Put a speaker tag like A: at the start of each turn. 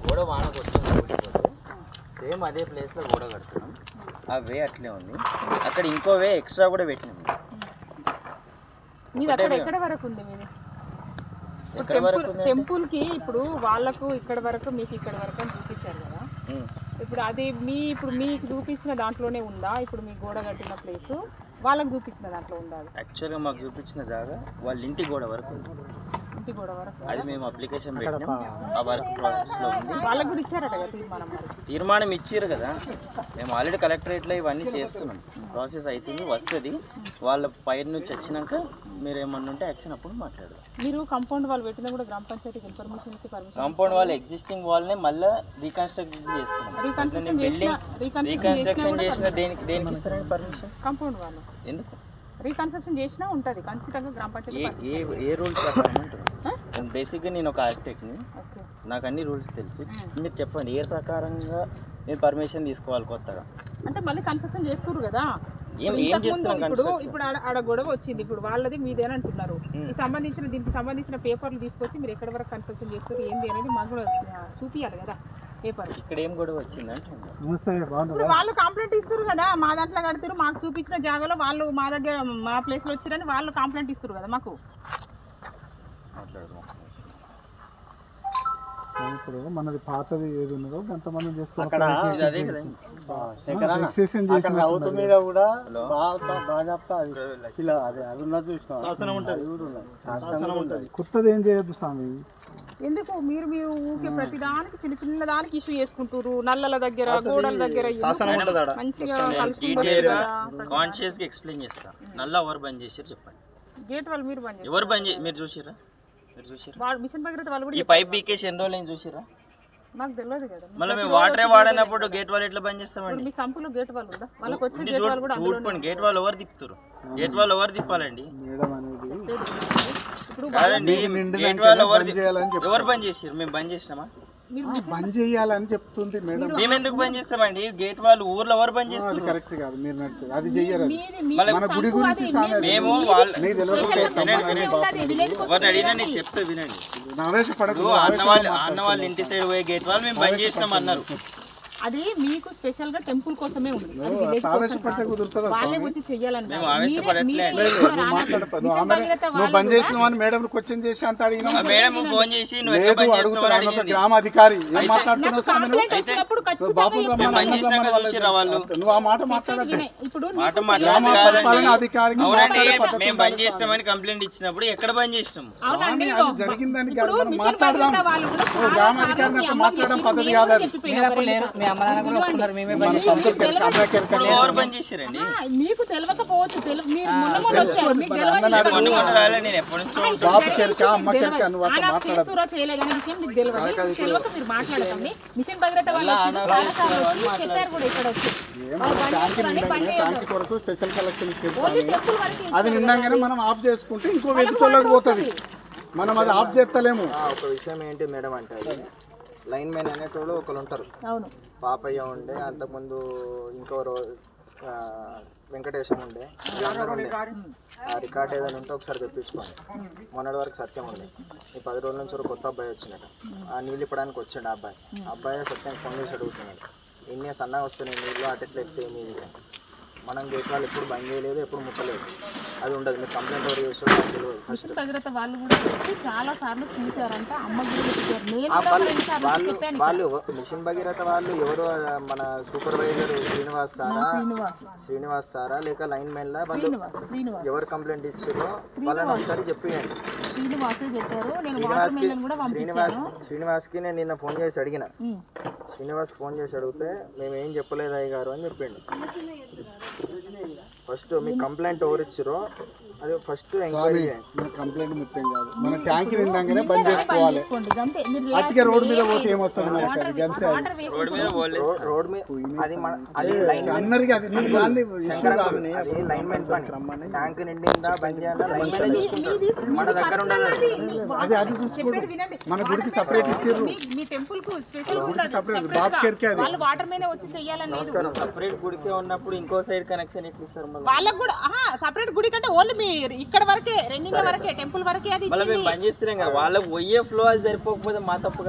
A: గోడ వానకు వచ్చింది సేమ్ అదే ప్లేస్లో గోడ కడుతున్నాం. ఆ వే అట్లే ఉంది. అక్కడ ఇంకో వే ఎక్స్ట్రా కూడా పెట్టినాం.
B: మీది అక్కడ ఎక్కడ వరకు ఉంది? మీది టెంపుల్ కి ఇప్పుడు వాళ్ళకు ఇక్కడ వరకు మీకు ఇక్కడ వరకు అని చూపించారు కదా. ఇప్పుడు అది ఇప్పుడు మీకు చూపించిన దాంట్లోనే ఉందా? ఇప్పుడు మీ గోడ కట్టిన ప్లేస్ వాళ్ళకి చూపించిన దాంట్లో ఉందా?
A: యాక్చువల్గా మాకు చూపించిన జాగా వాళ్ళ ఇంటి గోడ వరకు ఉంది.
B: ఇంటి గోడ వరకు
A: అది మేము అప్లికేషన్ పెట్టినాం. ఆ వర్క్ ప్రాసెస్లో ఉంది.
B: వాళ్ళకి కూడా ఇచ్చారట కదా తీర్మానం.
A: తీర్మానం ఇచ్చారు కదా. మేము ఆల్రెడీ కలెక్టరేట్లో ఇవన్నీ చేస్తున్నాం. ప్రాసెస్ అవుతుంది, వస్తుంది. వాళ్ళ పైన నుంచి వచ్చినాక మీరు ఏమన్నా ఉంటే యాక్షన్ అప్పుడు మాట్లాడదు.
B: మీరు కాంపౌండ్ వాళ్ళు పెట్టినా కూడా గ్రామ పంచాయతీకి ఇన్ఫర్మేషన్ ఇచ్చి పర్మిషన్.
A: కాంపౌండ్ వాళ్ళు ఎగ్జిస్టింగ్ వాళ్ళనే మళ్ళీ రీకన్స్ట్రక్ట్ చేస్తున్నాం. రీకన్స్ట్రక్షన్ చేసిన దేనికి ఇస్తారండి పర్మిషన్?
B: కాంపౌండ్ వాళ్ళు
A: ఎందుకు
B: రీకన్స్ట్రక్షన్ చేసినా ఉంటుంది ఖచ్చితంగా గ్రామ పంచాయతీ.
A: ఏ రూల్స్ ప్రకారం అంటారు? బేసిక్గా నేను ఒక ఆర్కిటెక్ట్ని, నాకు అన్ని రూల్స్ తెలుసు. మీరు చెప్పండి ఏ ప్రకారంగా నేను పర్మిషన్ తీసుకోవాలి కొత్తగా?
B: అంటే మళ్ళీ కన్స్ట్రక్షన్ చేస్తారు కదా.
A: ఏం చేస్తున్నాం?
B: ఇప్పుడు ఆడ గొడవ వచ్చింది, ఇప్పుడు వాళ్ళది మీదేని అంటున్నారు. దీనికి సంబంధించిన పేపర్లు తీసుకొచ్చి మీరు ఎక్కడి వరకు కన్స్ట్రక్షన్ చేస్తారు ఏంది అనేది మాకు కూడా చూపించాలి కదా పేపర్.
A: ఇక్కడ ఏం గొడవ వచ్చిందంటే
B: వాళ్ళు కంప్లైంట్ ఇస్తారు కదా, మా దాంట్లో కడతారు, మాకు చూపించిన జాగాలో వాళ్ళు మా దగ్గర మా ప్లేస్లో వచ్చారని వాళ్ళు కంప్లైంట్ ఇస్తారు కదా మాకు.
C: ఇప్పుడు మనది పాతది ఏది ఉన్నదో కొంతమంది
A: చేసుకోవాలి.
C: కొత్తది ఏం చేయొద్దు స్వామి.
B: ఎందుకు మీరు ఊకే ప్రతిదానికి చిన్న చిన్న దానికి ఇష్యూ చేసుకుంటారు? నల్లల దగ్గర గోడల దగ్గర మంచిగా
A: కాన్షియస్ గా ఎక్స్ప్లెయిన్ చేస్తా. నల్ల ఎవరు బంద్ చేశారు చెప్పండి?
B: గేట్ వాళ్ళు మీరు బంద్ చేశారు.
A: ఎవరు బంద్ చేసి మీరు చూసిరా?
B: మిషన్ భగీరథ వాళ్ళు కూడా
A: ఈ పైప్ బీకేసి ఎన్ని రోజులు చూసిరా?
B: మాకు తెలియదు కదా.
A: మళ్ళీ మేము వాటరే వాడనప్పుడు గేట్ వాళ్ళు ఎట్లా బంద్ చేస్తామండి?
B: మీ సంపులో గేట్ వాళ్ళు ఉందా? వాళ్ళకి వచ్చే గేట్ వాళ్ళు కూడా
A: గేట్ వాళ్ళు ఎవరు తిప్పుతారు? గేట్ వాళ్ళు ఎవరు తిప్పాలండి? ఎవరు బంద్ చేసారు? మేము బంద్ చేసినామా?
C: బంద్ చేయాలని చెప్తుంది మేడం.
A: మేము ఎందుకు బంద్ చేస్తామండి? గేట్ వాళ్ళు ఊర్లో ఎవరు బంద్ చేస్తారు?
C: కరెక్ట్ కాదు, మీరు నడిచేది అది చెయ్యరు. మన గుడి గురించి
A: మేము ఎవరిని అడిగినా నేను చెప్తే వినండి. అన్న వాళ్ళ ఇంటి సైడ్ పోయే గేట్ వాళ్ళు మేము బంద్ చేసినాం అన్నారు.
B: అది మీకు స్పెషల్ గా టెంపుల్ కోసమే ఉంది. వాళ్ళే వచ్చి చెయ్యాలని
A: మేము ఆవేశపడట్లే.
C: నువ్వు బంద్ చేసినావని మేడం క్వశ్చన్ చేసి అంత అడిగినా
A: మేడం ఫోన్ చేసి
C: గ్రామ అధికారి ఏం మాట్లాడుతున్నావు స్వామి? బాబు నువ్వు ఆ మాట మాట్లాడద్దు. అధికారికి
A: మేము బంద్ చేసినామని కంప్లైంట్ ఇచ్చినప్పుడు ఎక్కడ బంద్ చేసినాము?
C: అది జరిగిందని మనం మాట్లాడదాం. గ్రామ అధికారిని అట్లా మాట్లాడడం పద్ధతి కాదు. అది
B: మీకు తెలియకపోవచ్చు.
C: బాబు కెరక అమ్మ కెరక నువ్వు అట్లా మాట్లాడదు.
B: మిషన్ భగీరథ వాళ్ళు చెప్పారు కూడా ఇక్కడ వచ్చి
C: ట్యాంక్ కొరకు స్పెషల్ కలెక్షన్ ఇచ్చారు. అది నిన్నగానే మనం ఆఫ్ చేసుకుంటే ఇంకో వెతుకోలోకి పోతుంది. మనం అది ఆఫ్ చేస్తలేము.
A: ఒక విషయం ఏంటి మేడం అంటే లైన్ మ్యాన్ అనేటోళ్ళు ఒకరు ఉంటారు. పాపయ్య ఉండే, అంతకుముందు ఇంకో వెంకటేశం ఉండే. ఆ రికార్డ్ ఏదైనా ఉంటే ఒకసారి తెప్పించుకోండి. మొన్నటి వరకు సత్యం ఉండే. ఈ 10 రోజుల నుంచి ఒక కొత్త అబ్బాయి వచ్చినట్ట. ఆ నీళ్ళు ఇప్పడానికి వచ్చిండు. ఆ అబ్బాయి సత్యం ఫోన్ చేసి అడుగుతున్నాడు, ఎన్ని సన్నగా వస్తున్నాయి నీళ్ళు, అటెట్లా ఎత్తే మీది. మనం గేట్ వాళ్ళు ఎప్పుడు బంద్ చేయలేదు, ఎప్పుడు ముట్టలేదు. అది ఉండదు. మీరు కంప్లైంట్ ఎవరు చేస్తారు
B: మిషన్ భగీరథ వాళ్ళు కూడా చాలా సార్లు చూసారంట.
A: వాళ్ళు మిషన్ భగీరథ వాళ్ళు ఎవరు? మన సూపర్వైజర్ శ్రీనివాస్ సారా లేక లైన్ మెన్ లా వాళ్ళు ఎవరు కంప్లైంట్ ఇచ్చారో వాళ్ళని ఒకసారి చెప్పియండి. శ్రీనివాస్ కి నేను నిన్న ఫోన్ చేసి అడిగిన. శ్రీనివాస్ ఫోన్ చేసి అడిగితే మేము ఏం చెప్పలేదు అయ్య గారు అని చెప్పిండు. ఫస్ట్ మీ కంప్లైంట్ ఎవరు ఇచ్చారో అది ఫస్ట్ ఎంక్వైరీ చేయండి.
C: కంప్లైంట్ ముఖ్యం కాదు, మన ట్యాంక్ నిండాగానే బంద్ చేసుకోవాలి. అట్టిగా రోడ్ మీద పోతే ఏమొస్తుంది?
A: రోడ్ మీద అది లైన్ ట్యాంక్ నిండిందా బంద్ చేయాలా మన దగ్గర ఉండదు.
C: అది చూసుకోండి. మన గుడికి సపరేట్ ఇచ్చారు. సపరేట్ బాబు కెరకే అది
A: నమస్కారం. సపరేట్ గుడికే ఉన్నప్పుడు ఇంకో సైడ్ కనెక్షన్ ఎట్లా ఇస్తారు?
B: వాళ్ళకి కూడా సపరేట్ గుడి కంటే ఓన్లీ మీ ఇక్కడ వరకే రెండింటి వరకే టెంపుల్ వరకే అది
A: మళ్ళీ మేము బంద్ చేస్తున్నాం కదా, వాళ్ళకి పోయే ఫ్లో అది సరిపోకపోతే మా తప్పు